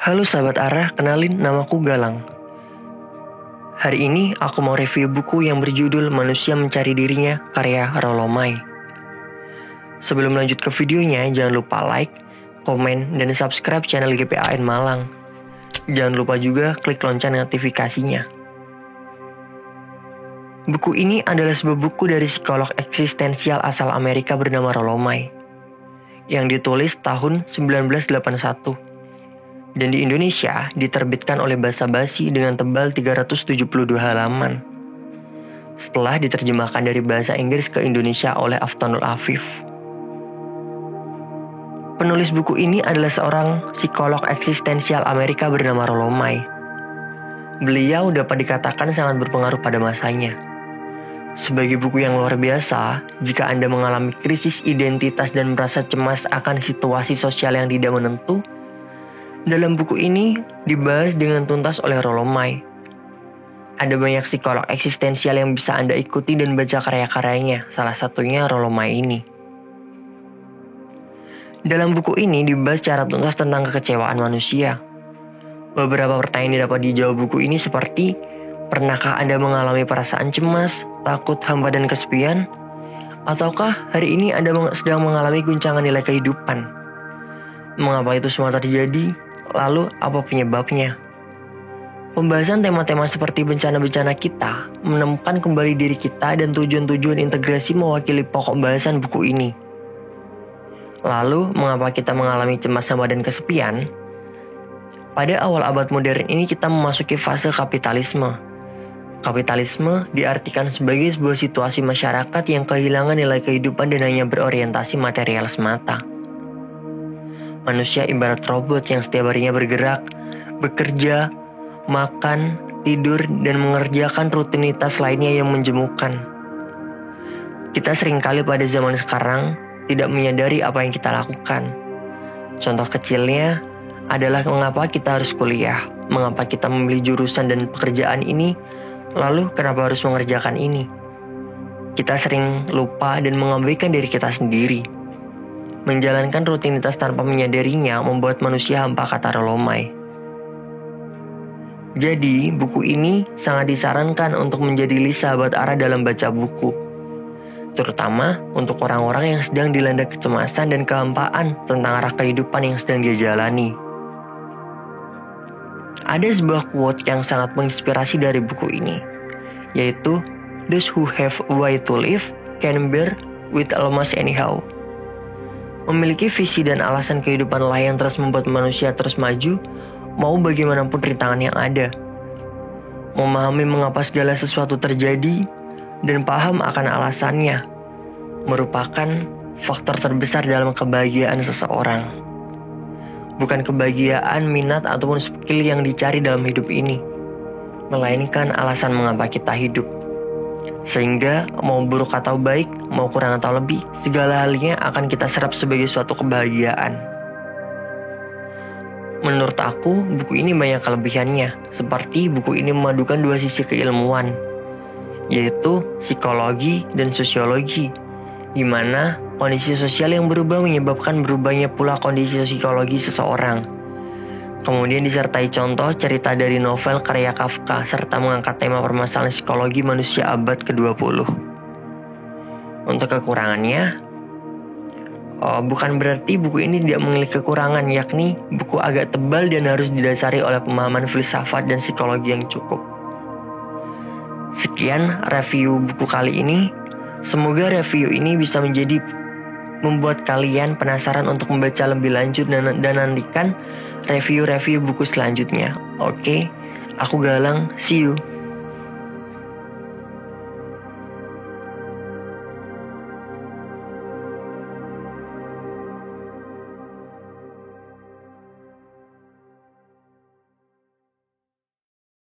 Halo sahabat Arah, kenalin namaku Galang. Hari ini aku mau review buku yang berjudul Manusia Mencari Dirinya karya Rollo May. Sebelum lanjut ke videonya, jangan lupa like, komen, dan subscribe channel GPAN Malang. Jangan lupa juga klik lonceng notifikasinya. Buku ini adalah sebuah buku dari psikolog eksistensial asal Amerika bernama Rollo May, yang ditulis tahun 1981. Dan di Indonesia diterbitkan oleh Basa Basi dengan tebal 372 halaman. Setelah diterjemahkan dari bahasa Inggris ke Indonesia oleh Aftonul Afif. Penulis buku ini adalah seorang psikolog eksistensial Amerika bernama Rollo May. Beliau dapat dikatakan sangat berpengaruh pada masanya. Sebagai buku yang luar biasa, jika Anda mengalami krisis identitas dan merasa cemas akan situasi sosial yang tidak menentu, dalam buku ini dibahas dengan tuntas oleh Rollo May. Ada banyak psikolog eksistensial yang bisa Anda ikuti dan baca karya-karyanya, salah satunya Rollo May ini. Dalam buku ini dibahas secara tuntas tentang kekecewaan manusia. Beberapa pertanyaan yang dapat dijawab buku ini seperti, pernahkah Anda mengalami perasaan cemas, takut, hampa, dan kesepian? Ataukah hari ini Anda sedang mengalami guncangan nilai kehidupan? Mengapa itu semua terjadi? Lalu apa penyebabnya? Pembahasan tema-tema seperti bencana-bencana kita, menemukan kembali diri kita, dan tujuan-tujuan integrasi mewakili pokok bahasan buku ini. Lalu, mengapa kita mengalami cemas, hampa, dan kesepian? Pada awal abad modern ini kita memasuki fase kapitalisme. Kapitalisme diartikan sebagai sebuah situasi masyarakat yang kehilangan nilai kehidupan dan hanya berorientasi material semata. Manusia ibarat robot yang setiap harinya bergerak, bekerja, makan, tidur, dan mengerjakan rutinitas lainnya yang menjemukan. Kita seringkali pada zaman sekarang tidak menyadari apa yang kita lakukan. Contoh kecilnya adalah mengapa kita harus kuliah, mengapa kita memilih jurusan dan pekerjaan ini, lalu kenapa harus mengerjakan ini. Kita sering lupa dan mengabaikan diri kita sendiri. Menjalankan rutinitas tanpa menyadarinya membuat manusia hampa, kata Rollo May. Jadi, buku ini sangat disarankan untuk menjadi sahabat Arah dalam baca buku. Terutama untuk orang-orang yang sedang dilanda kecemasan dan kehampaan tentang arah kehidupan yang sedang dia jalani. Ada sebuah quote yang sangat menginspirasi dari buku ini, yaitu, "Those who have a way to live can bear with almost anyhow." Memiliki visi dan alasan kehidupan lah yang terus membuat manusia terus maju, mau bagaimanapun rintangan yang ada. Memahami mengapa segala sesuatu terjadi, dan paham akan alasannya, merupakan faktor terbesar dalam kebahagiaan seseorang. Bukan kebahagiaan, minat, ataupun skill yang dicari dalam hidup ini, melainkan alasan mengapa kita hidup. Sehingga mau buruk atau baik, mau kurang atau lebih, segala halnya akan kita serap sebagai suatu kebahagiaan. Menurut aku, buku ini banyak kelebihannya, seperti buku ini memadukan dua sisi keilmuan, yaitu psikologi dan sosiologi, di mana kondisi sosial yang berubah menyebabkan berubahnya pula kondisi psikologi seseorang. Kemudian disertai contoh cerita dari novel karya Kafka, serta mengangkat tema permasalahan psikologi manusia abad ke-20. Untuk kekurangannya, bukan berarti buku ini tidak memiliki kekurangan, yakni buku agak tebal dan harus didasari oleh pemahaman filsafat dan psikologi yang cukup. Sekian review buku kali ini. Semoga review ini bisa membuat kalian penasaran untuk membaca lebih lanjut dan nantikan review-review buku selanjutnya. Oke, aku Galang, see you.